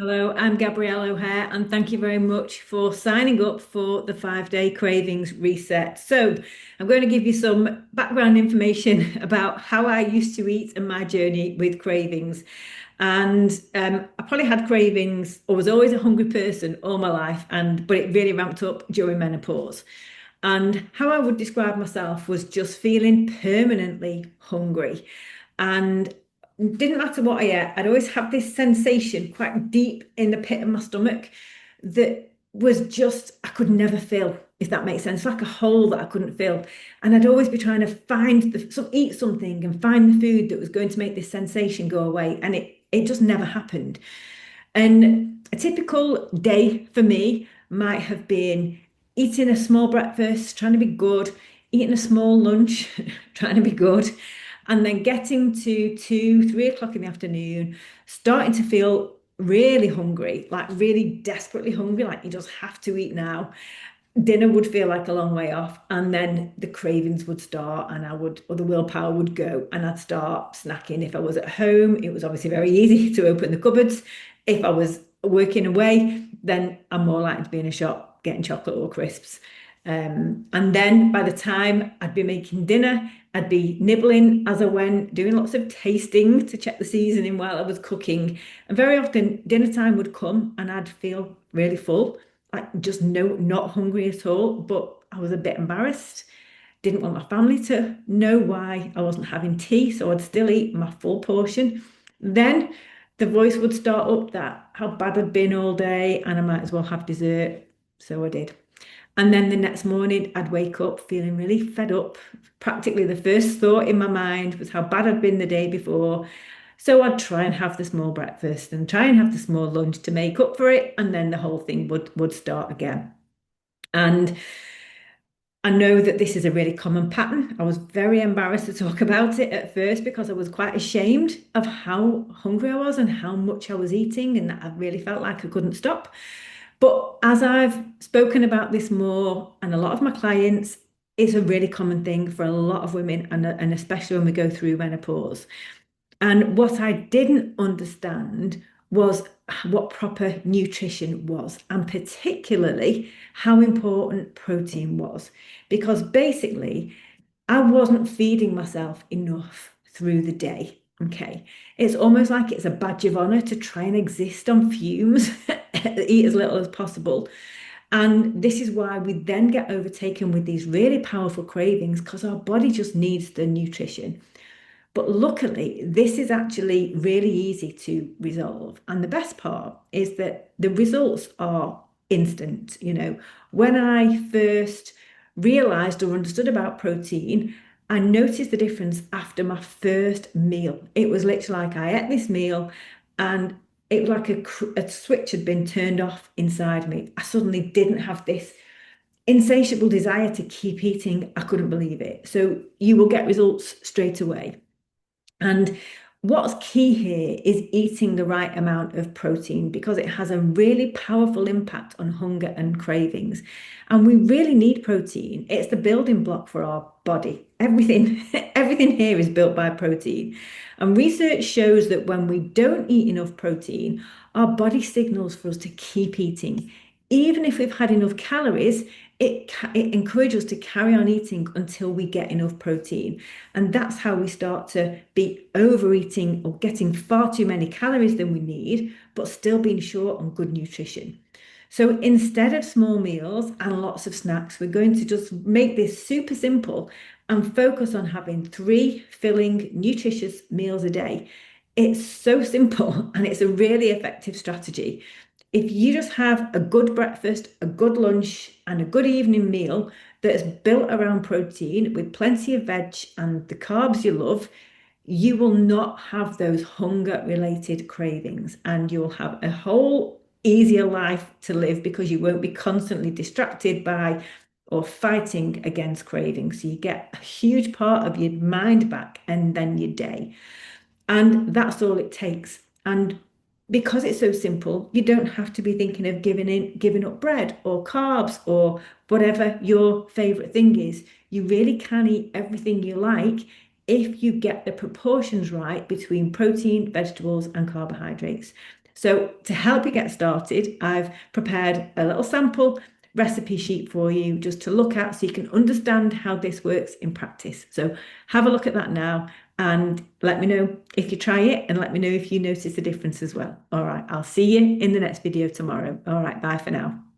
Hello, I'm Gabrielle O'Hare, and thank you very much for signing up for the 5 day Cravings Reset. So, I'm going to give you some background information about how I used to eat and my journey with cravings. And I probably had cravings, or was always a hungry person all my life, but it really ramped up during menopause. And how I would describe myself was just feeling permanently hungry. And didn't matter what I ate, I'd always have this sensation quite deep in the pit of my stomach that was just, I could never fill, if that makes sense, like a hole that I couldn't fill. And I'd always be trying to eat something and find the food that was going to make this sensation go away. And it just never happened. And a typical day for me might have been eating a small breakfast, trying to be good, eating a small lunch, trying to be good, and then getting to 2, 3 o'clock in the afternoon, starting to feel really hungry, like really desperately hungry, like you just have to eat now. Dinner would feel like a long way off, and then the cravings would start, and or the willpower would go, and I'd start snacking. If I was at home, it was obviously very easy to open the cupboards. If I was working away, then I'm more likely to be in a shop getting chocolate or crisps. And then by the time I'd be making dinner, I'd be nibbling as I went, doing lots of tasting to check the seasoning while I was cooking. And very often dinner time would come and I'd feel really full, like just not hungry at all, but I was a bit embarrassed. Didn't want my family to know why I wasn't having tea, so I'd still eat my full portion. Then the voice would start up that how bad I'd been all day and I might as well have dessert. So I did. And then the next morning, I'd wake up feeling really fed up. Practically the first thought in my mind was how bad I'd been the day before. So I'd try and have the small breakfast and try and have the small lunch to make up for it, and then the whole thing would start again. And I know that this is a really common pattern. I was very embarrassed to talk about it at first because I was quite ashamed of how hungry I was and how much I was eating, and that I really felt like I couldn't stop. But as I've spoken about this more, and a lot of my clients, it's a really common thing for a lot of women, and especially when we go through menopause. And what I didn't understand was what proper nutrition was, and particularly how important protein was. Because basically, I wasn't feeding myself enough through the day. Okay. It's almost like it's a badge of honor to try and exist on fumes, eat as little as possible. And this is why we then get overtaken with these really powerful cravings because our body just needs the nutrition. But luckily, this is actually really easy to resolve. And the best part is that the results are instant. When I first realized or understood about protein, I noticed the difference after my first meal. It was literally like I ate this meal and it was like a switch had been turned off inside me. I suddenly didn't have this insatiable desire to keep eating. I couldn't believe it. So you will get results straight away. And what's key here is eating the right amount of protein because it has a really powerful impact on hunger and cravings. And we really need protein. It's the building block for our body. Everything, everything here is built by protein. And research shows that when we don't eat enough protein, our body signals for us to keep eating. Even if we've had enough calories, it encourages us to carry on eating until we get enough protein. And that's how we start to be overeating or getting far too many calories than we need, but still being short on good nutrition. So instead of small meals and lots of snacks, we're going to just make this super simple and focus on having 3 filling, nutritious meals a day. It's so simple and it's a really effective strategy. If you just have a good breakfast, a good lunch, and a good evening meal that is built around protein with plenty of veg and the carbs you love, you will not have those hunger related cravings and you'll have a whole easier life to live because you won't be constantly distracted by or fighting against cravings. So you get a huge part of your mind back and then your day. And that's all it takes. And because it's so simple, you don't have to be thinking of giving up bread or carbs or whatever your favorite thing is. You really can eat everything you like if you get the proportions right between protein, vegetables, and carbohydrates. So to help you get started, I've prepared a little sample recipe sheet for you just to look at so you can understand how this works in practice. So have a look at that now and let me know if you try it and let me know if you notice a difference as well. All right, I'll see you in the next video tomorrow. All right, bye for now.